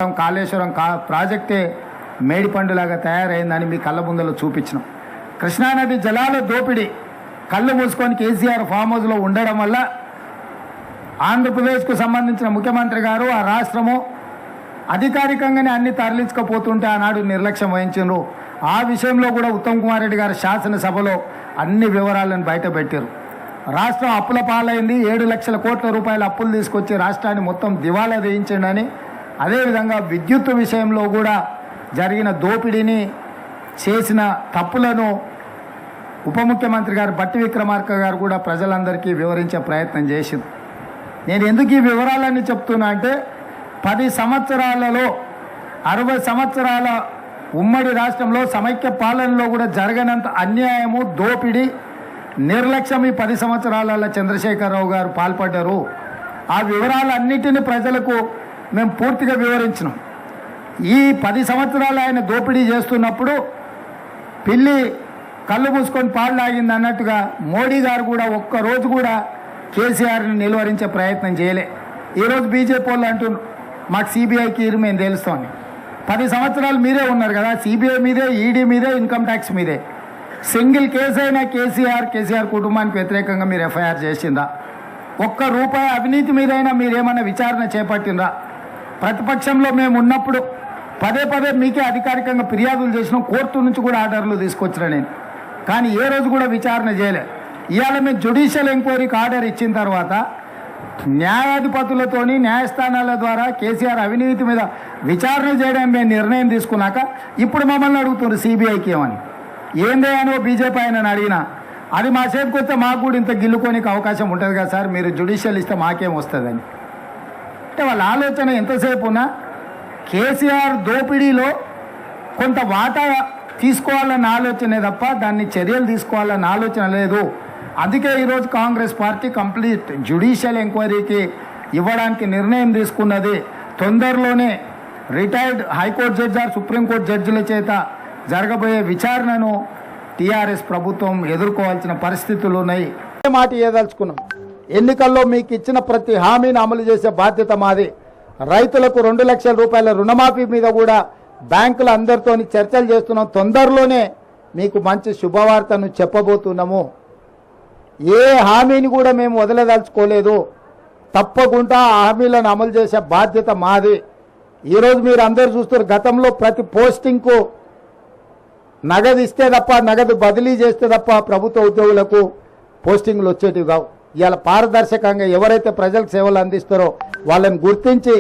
కాళేశ్వరం ప్రాజెక్టే మేడిపండులాగా తయారైందని మీ కళ్ళ ముందలో చూపించినాం. కృష్ణానది జలాల దోపిడీ కళ్ళు మూసుకొని కేసీఆర్ ఫామ్ హౌస్లో ఉండడం వల్ల ఆంధ్రప్రదేశ్కు సంబంధించిన ముఖ్యమంత్రి గారు ఆ రాష్ట్రము అధికారికంగానే అన్ని తరలించకపోతుంటే ఆనాడు నిర్లక్ష్యం వహించారు. ఆ విషయంలో కూడా ఉత్తమ్ కుమార్ రెడ్డి గారు శాసనసభలో అన్ని వివరాలను బయటపెట్టారు. రాష్ట్రం అప్పుల పాలైంది, 7 లక్షల కోట్ల రూపాయల అప్పులు తీసుకొచ్చి రాష్ట్రాన్ని మొత్తం దివాలా వేయించండి. అదేవిధంగా విద్యుత్ విషయంలో కూడా జరిగిన దోపిడీని చేసిన తప్పులను ఉప ముఖ్యమంత్రి గారు బట్టి విక్రమార్క గారు కూడా ప్రజలందరికీ వివరించే ప్రయత్నం చేసింది. నేను ఎందుకు ఈ వివరాలన్నీ చెప్తున్నా అంటే 10 సంవత్సరాలలో 60 సంవత్సరాల ఉమ్మడి రాష్ట్రంలో సమైక్య పాలనలో కూడా జరగనంత అన్యాయము, దోపిడీ, నిర్లక్ష్యం ఈ 10 సంవత్సరాలలో చంద్రశేఖరరావు గారు పాల్పడ్డారు. ఆ వివరాలన్నిటిని ప్రజలకు మేము పూర్తిగా వివరించినాం. ఈ 10 సంవత్సరాలు ఆయన దోపిడీ చేస్తున్నప్పుడు పిల్లి కళ్ళు మూసుకొని పాలు లాగింది అన్నట్టుగా మోడీ గారు కూడా ఒక్కరోజు కూడా కేసీఆర్ని నిలువరించే ప్రయత్నం చేయలే. ఈరోజు బీజేపీ వాళ్ళు అంటున్నారు మాకు సిబిఐకి మేము తెలుస్తామని. 10 సంవత్సరాలు మీరే ఉన్నారు కదా, సిబిఐ మీదే, ఈడీ మీదే, ఇన్కమ్ ట్యాక్స్ మీదే. సింగిల్ కేసు అయినా కేసీఆర్ కుటుంబానికి వ్యతిరేకంగా మీరు ఎఫ్ఐఆర్ చేసిందా? ₹1 అవినీతి మీదైనా మీరేమన్నా విచారణ చేపట్టిందా? ప్రతిపక్షంలో మేము ఉన్నప్పుడు పదే మీకే అధికారికంగా ఫిర్యాదులు చేసినాం, కోర్టు నుంచి కూడా ఆర్డర్లు తీసుకొచ్చినా నేను, కానీ ఏ రోజు కూడా విచారణ చేయలే. ఇవాళ మేము జ్యుడిషియల్ ఎంక్వైరీకి ఆర్డర్ ఇచ్చిన తర్వాత న్యాయాధిపతులతోని న్యాయస్థానాల ద్వారా కేసీఆర్ అవినీతి మీద విచారణ చేయడానికి మేము నిర్ణయం తీసుకున్నాక ఇప్పుడు మమ్మల్ని అడుగుతున్నారు సిబిఐకి ఏమని. ఏందే అని బీజేపీ ఆయనని అడిగినా అది మా చేతికి వస్తే మాకు కూడా ఇంత గిల్లుకోనికి అవకాశం ఉంటుంది కదా సార్, మీరు జ్యుడిషియల్ ఇస్తే మాకేం వస్తుందని. అంటే వాళ్ళ ఆలోచన ఎంతసేపు ఉన్నా కేసీఆర్ దోపిడీలో కొంత వాటా తీసుకోవాలన్న ఆలోచనే తప్ప దాన్ని చర్యలు తీసుకోవాలన్న ఆలోచన లేదు. అందుకే ఈరోజు కాంగ్రెస్ పార్టీ కంప్లీట్ జ్యుడిషియల్ ఎంక్వైరీకి ఇవ్వడానికి నిర్ణయం తీసుకున్నది. తొందరలోనే retired high court judge or supreme court జడ్జిల చేత జరగబోయే విచారణను టీఆర్ఎస్ ప్రభుత్వం ఎదుర్కోవాల్సిన పరిస్థితులు ఉన్నాయి. మాట ఏదలుచుకున్నాం, ఎన్నికల్లో మీకు ఇచ్చిన ప్రతి హామీని అమలు చేసే బాధ్యత మాది. రైతులకు 2 లక్షల రూపాయల రుణమాఫీ మీద కూడా బ్యాంకుల అందరితో చర్చలు చేస్తున్నాం. తొందరలోనే మీకు మంచి శుభవార్తను చెప్పబోతున్నాము. ఏ హామీని కూడా మేము వదిలేదలుచుకోలేదు. తప్పకుండా ఆ హామీలను అమలు చేసే బాధ్యత మాది. ఈరోజు మీరు అందరు చూస్తారు, గతంలో ప్రతి పోస్టింగ్కు నగదు ఇస్తే తప్ప, నగదు బదిలీ చేస్తే తప్ప ప్రభుత్వ ఉద్యోగులకు పోస్టింగ్లు వచ్చేటివి కావు. ఇవాళ పారదర్శకంగా ఎవరైతే ప్రజలకు సేవలు అందిస్తారో వాళ్ళని గుర్తించి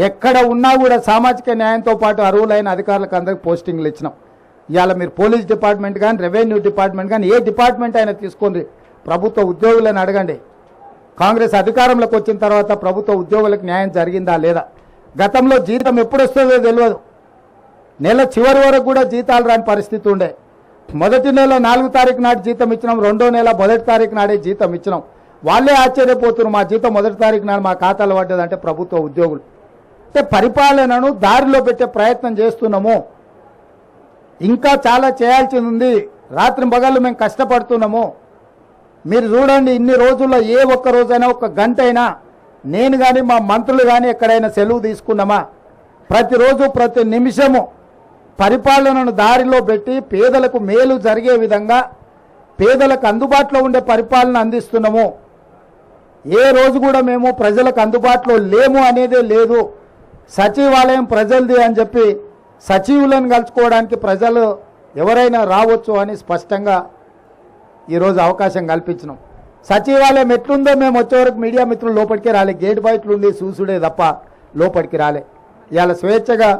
ఎక్కడ ఉన్నా కూడా సామాజిక న్యాయంతో పాటు అర్హులైన అధికారులకు అందరికీ పోస్టింగ్లు ఇచ్చినాం. ఇవాళ మీరు పోలీస్ డిపార్ట్మెంట్ కానీ, రెవెన్యూ డిపార్ట్మెంట్ కానీ, ఏ డిపార్ట్మెంట్ అయినా తీసుకోండి, ప్రభుత్వ ఉద్యోగులను అడగండి. కాంగ్రెస్ అధికారంలోకి వచ్చిన తర్వాత ప్రభుత్వ ఉద్యోగులకు న్యాయం జరిగిందా లేదా? గతంలో జీతం ఎప్పుడు వస్తుందో తెలియదు. నెల చివరి వరకు కూడా జీతాలు రాని పరిస్థితి ఉండే. మొదటి నెల 4వ తారీఖు నాటి జీతం ఇచ్చినాం, 2వ నెల 1వ తారీఖు నాడే జీతం ఇచ్చినాం. వాళ్ళే ఆశ్చర్యపోతున్నారు, మా జీతం 1వ తారీఖు నాడు మా ఖాతాలో పడ్డదంటే ప్రభుత్వ ఉద్యోగులు. అంటే పరిపాలనను దారిలో పెట్టే ప్రయత్నం చేస్తున్నాము. ఇంకా చాలా చేయాల్సింది ఉంది. రాత్రి పగళ్ళు మేము కష్టపడుతున్నాము. మీరు చూడండి, ఇన్ని రోజుల్లో ఏ ఒక్క రోజైనా, 1 గంట అయినా నేను కానీ మా మంత్రులు కానీ ఎక్కడైనా సెలవు తీసుకున్నామా? ప్రతిరోజు ప్రతి నిమిషము పరిపాలనను దారిలో పెట్టి పేదలకు మేలు జరిగే విధంగా పేదలకు అందుబాటులో ఉండే పరిపాలన అందిస్తున్నాము. ఏ రోజు కూడా మేము ప్రజలకు అందుబాటులో లేము అనేదే లేదు. సచివాలయం ప్రజలది అని చెప్పి సచివులను కలుసుకోవడానికి ప్రజలు ఎవరైనా రావచ్చు అని స్పష్టంగా ఈరోజు అవకాశం కల్పించినాం. సచివాలయం ఎట్లుందో మేము వచ్చేవరకు మీడియా మిత్రులు లోపలికి రాలే, గేట్ బయటలుండి చూసుడే తప్ప లోపలికి రాలే. ఇవాళ స్వేచ్ఛగా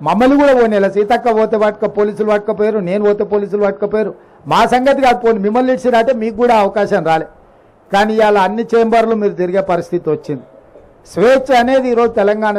మమ్మల్ని కూడా పోనీ, సీతక్క పోతే పట్టుక పోలీసులు పట్టుకపోయారు, నేను పోతే పోలీసులు పట్టుకపోయారు. మా సంగతి కాదు, పోనీ మిమ్మల్ని ఇచ్చినట్టే మీకు కూడా అవకాశం రాలే. కానీ ఇవాళ అన్ని చేంబర్లు మీరు తిరిగే పరిస్థితి వచ్చింది. స్వేచ్ఛ అనేది ఈరోజు తెలంగాణ